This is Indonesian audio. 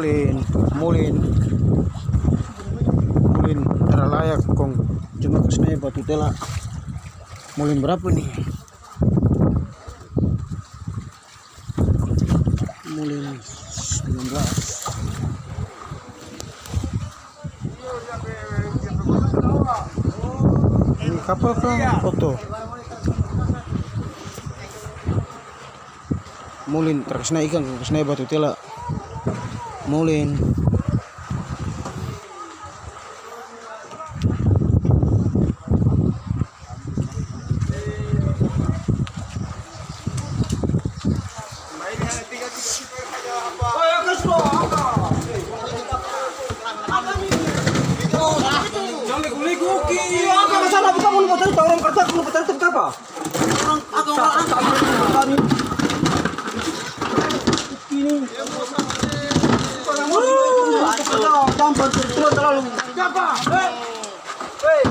mulin era layak kong cuma kesini batu tela. Mulin berapa nih? Mulin 19. Ini kapal kah? Foto. Mulin terkesna ikan, terkesna batu tela. Mulin. Hei,